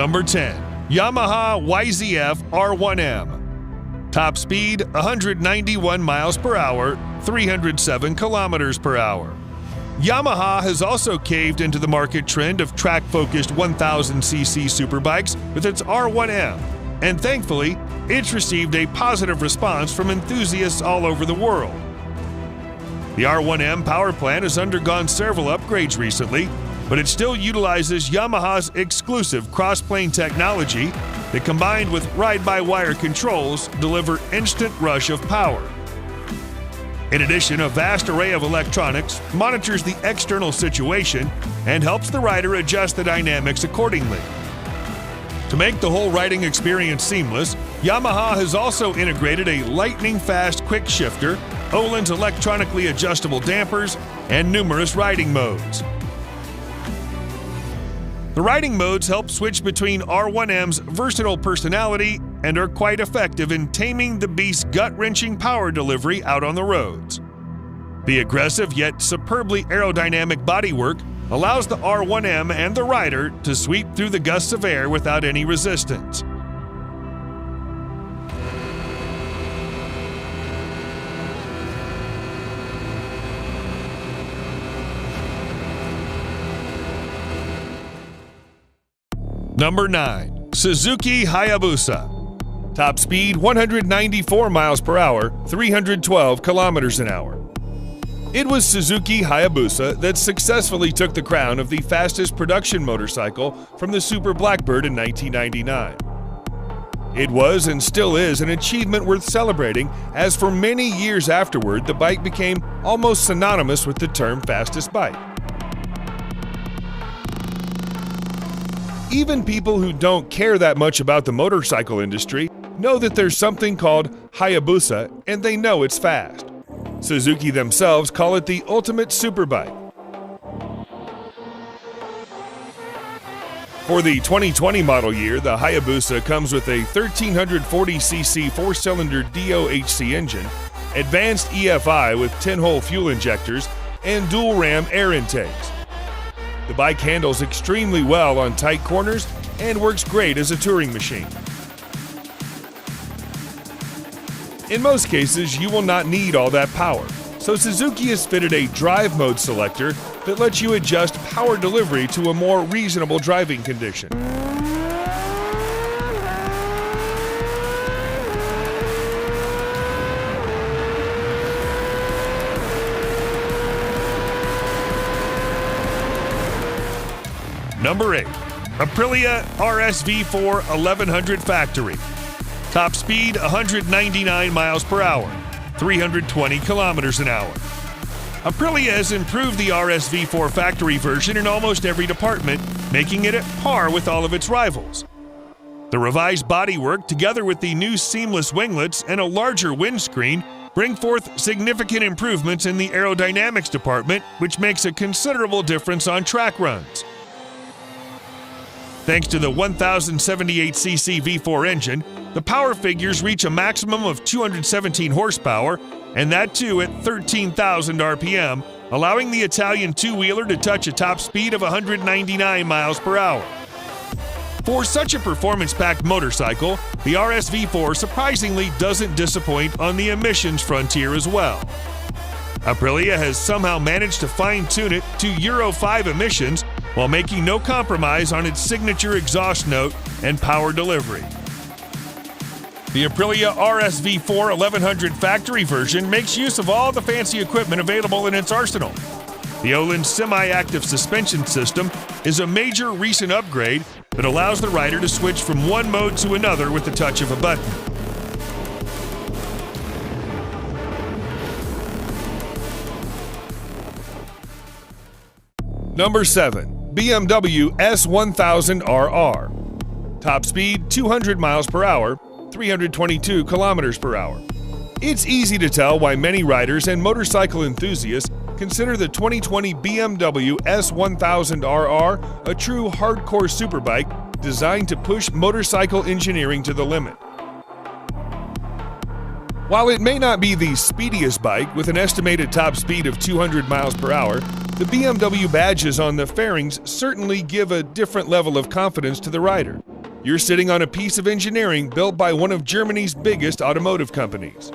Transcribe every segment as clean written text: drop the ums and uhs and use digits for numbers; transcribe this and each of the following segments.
Number 10. Yamaha YZF-R1M. Top speed 191 miles per hour, 307 kilometers per hour. Yamaha has also caved into the market trend of track-focused 1000cc superbikes with its R1M, and thankfully, it's received a positive response from enthusiasts all over the world. The R1M power plant has undergone several upgrades recently, but it still utilizes Yamaha's exclusive cross-plane technology that, combined with ride-by-wire controls, deliver instant rush of power. In addition, a vast array of electronics monitors the external situation and helps the rider adjust the dynamics accordingly. To make the whole riding experience seamless, Yamaha has also integrated a lightning-fast quick shifter, Öhlins electronically adjustable dampers, and numerous riding modes. The riding modes help switch between R1M's versatile personality and are quite effective in taming the beast's gut-wrenching power delivery out on the roads. The aggressive yet superbly aerodynamic bodywork allows the R1M and the rider to sweep through the gusts of air without any resistance. Number 9. Suzuki Hayabusa. Top speed 194 miles per hour, 312 kilometers an hour. It was Suzuki Hayabusa that successfully took the crown of the fastest production motorcycle from the Super Blackbird in 1999. It was and still is an achievement worth celebrating, as for many years afterward the bike became almost synonymous with the term fastest bike. Even people who don't care that much about the motorcycle industry know that there's something called Hayabusa, and they know it's fast. Suzuki themselves call it the ultimate superbike. For the 2020 model year, the Hayabusa comes with a 1340cc 4-cylinder DOHC engine, advanced EFI with 10-hole fuel injectors, and dual-ram air intakes. The bike handles extremely well on tight corners and works great as a touring machine. In most cases, you will not need all that power, so Suzuki has fitted a drive mode selector that lets you adjust power delivery to a more reasonable driving condition. Number 8. Aprilia RS-V4 1100 Factory. Top speed 199 miles per hour, 320 kilometers an hour. Aprilia has improved the RS-V4 factory version in almost every department, making it at par with all of its rivals. The revised bodywork, together with the new seamless winglets and a larger windscreen, bring forth significant improvements in the aerodynamics department, which makes a considerable difference on track runs. Thanks to the 1078cc V4 engine, the power figures reach a maximum of 217 horsepower, and that too at 13,000 RPM, allowing the Italian two-wheeler to touch a top speed of 199 miles per hour. For such a performance-packed motorcycle, the RS-V4 surprisingly doesn't disappoint on the emissions frontier as well. Aprilia has somehow managed to fine-tune it to Euro 5 emissions while making no compromise on its signature exhaust note and power delivery. The Aprilia RS-V4 1100 factory version makes use of all the fancy equipment available in its arsenal. The Öhlins semi-active suspension system is a major recent upgrade that allows the rider to switch from one mode to another with the touch of a button. Number 7. BMW S1000RR. Top speed 200 miles per hour, 322 kilometers per hour. It's easy to tell why many riders and motorcycle enthusiasts consider the 2020 BMW S1000RR a true hardcore superbike designed to push motorcycle engineering to the limit. While it may not be the speediest bike with an estimated top speed of 200 miles per hour, the BMW badges on the fairings certainly give a different level of confidence to the rider. You're sitting on a piece of engineering built by one of Germany's biggest automotive companies.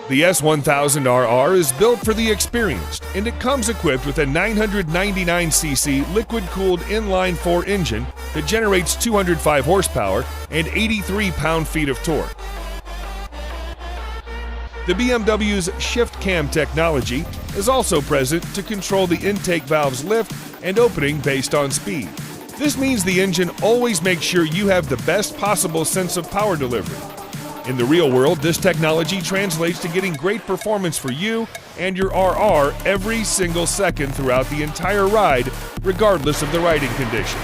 The S1000RR is built for the experienced, and it comes equipped with a 999cc liquid-cooled inline-4 engine that generates 205 horsepower and 83 pound-feet of torque. The BMW's shift cam technology is also present to control the intake valve's lift and opening based on speed. This means the engine always makes sure you have the best possible sense of power delivery. In the real world, this technology translates to getting great performance for you and your RR every single second throughout the entire ride, regardless of the riding condition.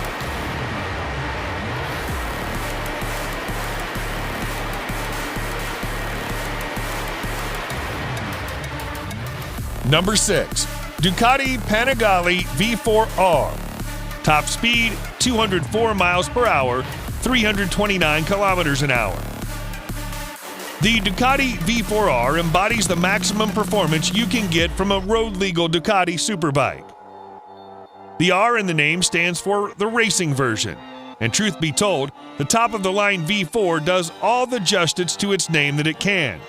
Number 6. Ducati Panigale V4R. Top speed, 204 miles per hour, 329 kilometers an hour. The Ducati V4R embodies the maximum performance you can get from a road-legal Ducati superbike. The R in the name stands for the racing version, and truth be told, the top-of-the-line V4 does all the justice to its name that it can.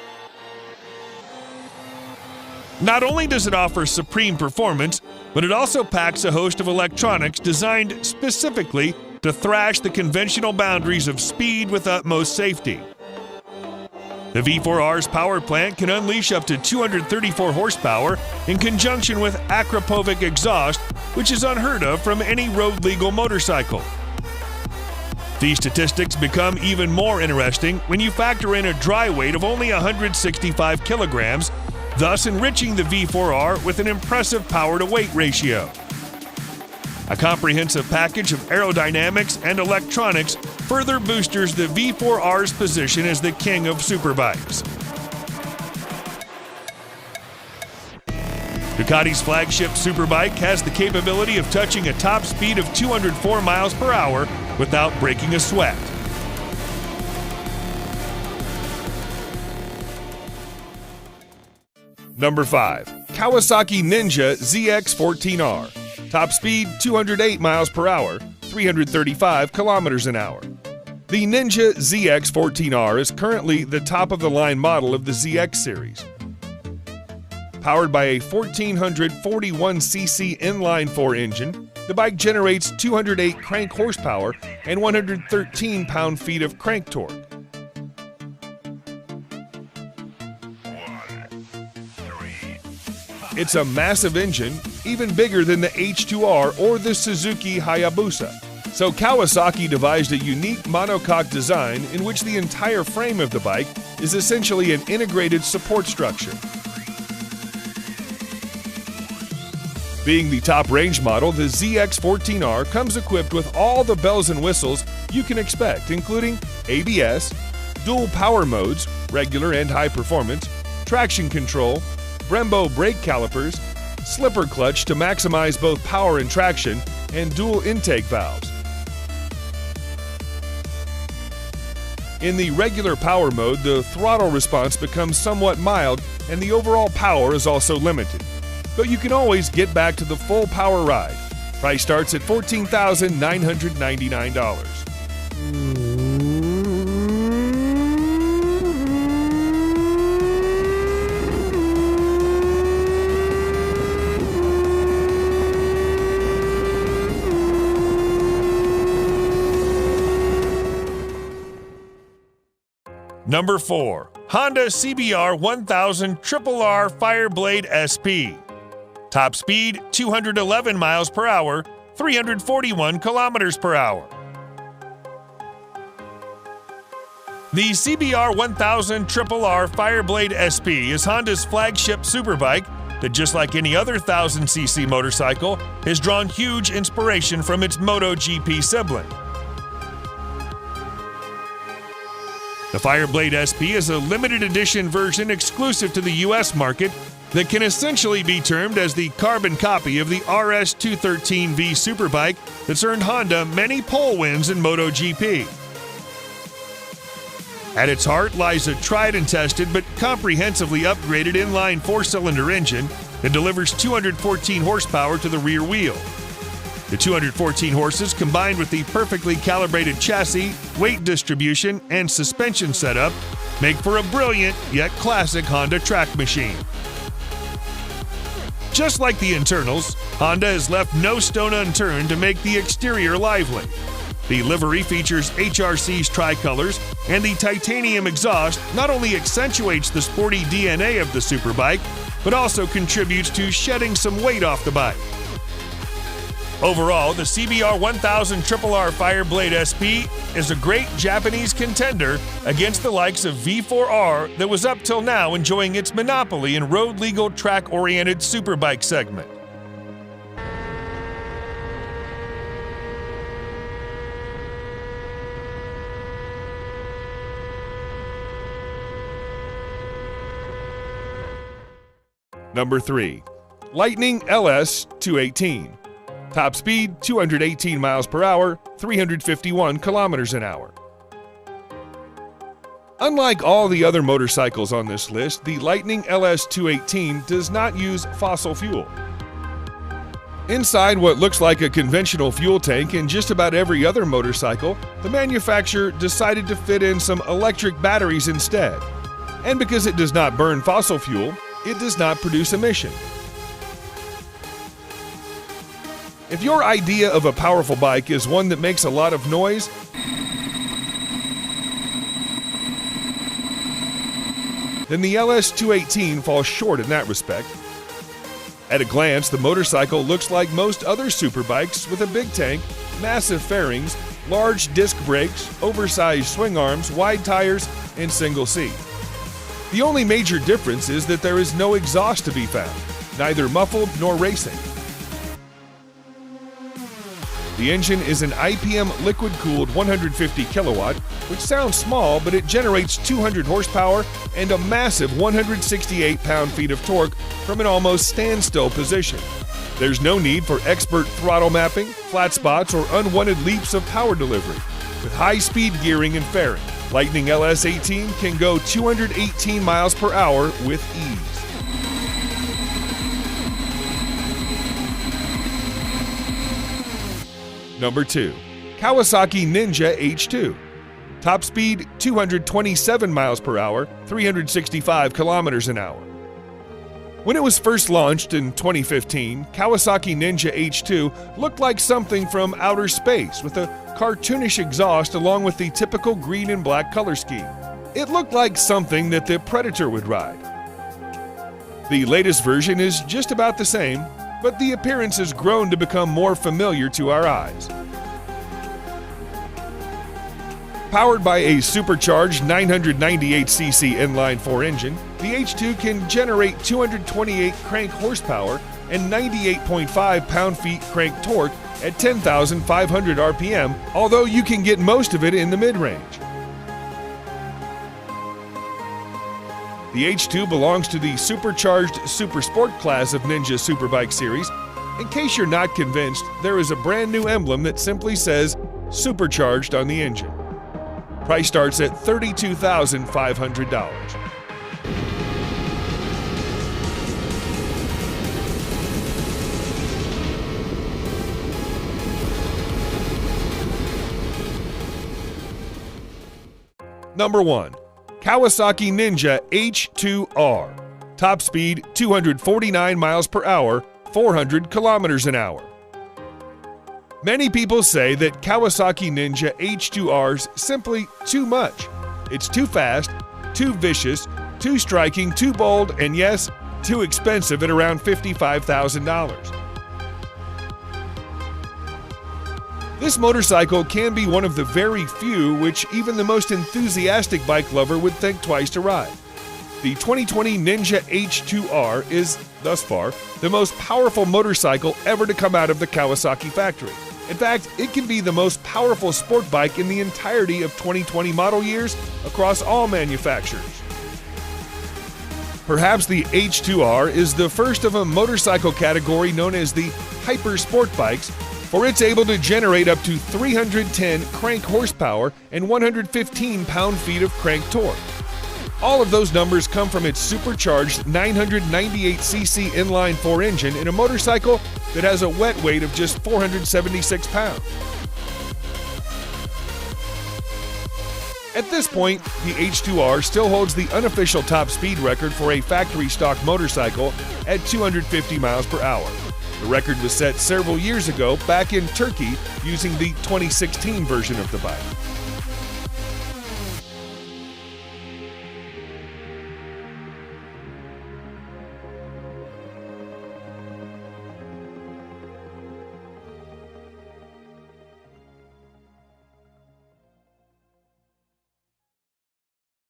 Not only does it offer supreme performance, but it also packs a host of electronics designed specifically to thrash the conventional boundaries of speed with utmost safety. The V4R's power plant can unleash up to 234 horsepower in conjunction with Akrapovic exhaust, which is unheard of from any road-legal motorcycle. These statistics become even more interesting when you factor in a dry weight of only 165 kilograms, thus enriching the V4R with an impressive power-to-weight ratio. A comprehensive package of aerodynamics and electronics further boosters the V4R's position as the king of superbikes. Ducati's flagship superbike has the capability of touching a top speed of 204 miles per hour without breaking a sweat. Number 5. Kawasaki Ninja ZX-14R. Top speed, 208 miles per hour, 335 kilometers an hour. The Ninja ZX-14R is currently the top-of-the-line model of the ZX series. Powered by a 1441cc inline-4 engine, the bike generates 208 crank horsepower and 113 pound-feet of crank torque. It's a massive engine, even bigger than the H2R or the Suzuki Hayabusa. So Kawasaki devised a unique monocoque design in which the entire frame of the bike is essentially an integrated support structure. Being the top range model, the ZX-14R comes equipped with all the bells and whistles you can expect, including ABS, dual power modes, regular and high performance, traction control, Brembo brake calipers, slipper clutch to maximize both power and traction, and dual intake valves. In the regular power mode, the throttle response becomes somewhat mild and the overall power is also limited. But you can always get back to the full power ride. Price starts at $14,999. Number 4. Honda CBR 1000 RRR Fireblade SP. Top speed, 211 miles per hour, 341 kilometers per hour. The CBR 1000 RRR Fireblade SP is Honda's flagship superbike that, just like any other 1000cc motorcycle, has drawn huge inspiration from its MotoGP sibling. The Fireblade SP is a limited edition version exclusive to the US market that can essentially be termed as the carbon copy of the RS213V superbike that's earned Honda many pole wins in MotoGP. At its heart lies a tried and tested but comprehensively upgraded inline 4-cylinder engine that delivers 214 horsepower to the rear wheel. The 214 horses, combined with the perfectly calibrated chassis, weight distribution, and suspension setup, make for a brilliant yet classic Honda track machine. Just like the internals, Honda has left no stone unturned to make the exterior lively. The livery features HRC's tricolors, and the titanium exhaust not only accentuates the sporty DNA of the superbike, but also contributes to shedding some weight off the bike. Overall, the CBR 1000 RRR Fireblade SP is a great Japanese contender against the likes of V4R that was up till now enjoying its monopoly in road-legal track-oriented superbike segment. Number 3. Lightning LS 218. Top speed 218 miles per hour, 351 kilometers an hour. Unlike all the other motorcycles on this list, the Lightning LS 218 does not use fossil fuel. Inside what looks like a conventional fuel tank in just about every other motorcycle, the manufacturer decided to fit in some electric batteries instead. And because it does not burn fossil fuel, it does not produce emission. If your idea of a powerful bike is one that makes a lot of noise, then the LS218 falls short in that respect. At a glance, the motorcycle looks like most other superbikes with a big tank, massive fairings, large disc brakes, oversized swing arms, wide tires, and single seat. The only major difference is that there is no exhaust to be found, neither muffled nor racing. The engine is an IPM liquid-cooled 150 kilowatt, which sounds small, but it generates 200 horsepower and a massive 168 pound-feet of torque from an almost standstill position. There's no need for expert throttle mapping, flat spots, or unwanted leaps of power delivery. With high-speed gearing and fairing, Lightning LS18 can go 218 miles per hour with ease. Number 2. Kawasaki Ninja H2. Top speed 227 miles per hour, 365 kilometers an hour. When it was first launched in 2015, Kawasaki Ninja H2 looked like something from outer space with a cartoonish exhaust along with the typical green and black color scheme. It looked like something that the Predator would ride. The latest version is just about the same, but the appearance has grown to become more familiar to our eyes. Powered by a supercharged 998cc inline-4 engine, the H2 can generate 228 crank horsepower and 98.5 pound-feet crank torque at 10,500 RPM, although you can get most of it in the mid-range. The H2 belongs to the supercharged Super Sport class of Ninja Superbike series. In case you're not convinced, there is a brand new emblem that simply says Supercharged on the engine. Price starts at $32,500. Number 1. Kawasaki Ninja H2R. Top speed 249 miles per hour, 400 kilometers an hour. Many people say that Kawasaki Ninja H2R's simply too much. It's too fast, too vicious, too striking, too bold, and yes, too expensive at around $55,000. This motorcycle can be one of the very few which even the most enthusiastic bike lover would think twice to ride. The 2020 Ninja H2R is, thus far, the most powerful motorcycle ever to come out of the Kawasaki factory. In fact, it can be the most powerful sport bike in the entirety of 2020 model years across all manufacturers. Perhaps the H2R is the first of a motorcycle category known as the hyper sport bikes, for it's able to generate up to 310 crank horsepower and 115 pound-feet of crank torque. All of those numbers come from its supercharged 998cc inline-4 engine in a motorcycle that has a wet weight of just 476 pounds. At this point, the H2R still holds the unofficial top speed record for a factory-stock motorcycle at 250 miles per hour. The record was set several years ago back in Turkey using the 2016 version of the bike.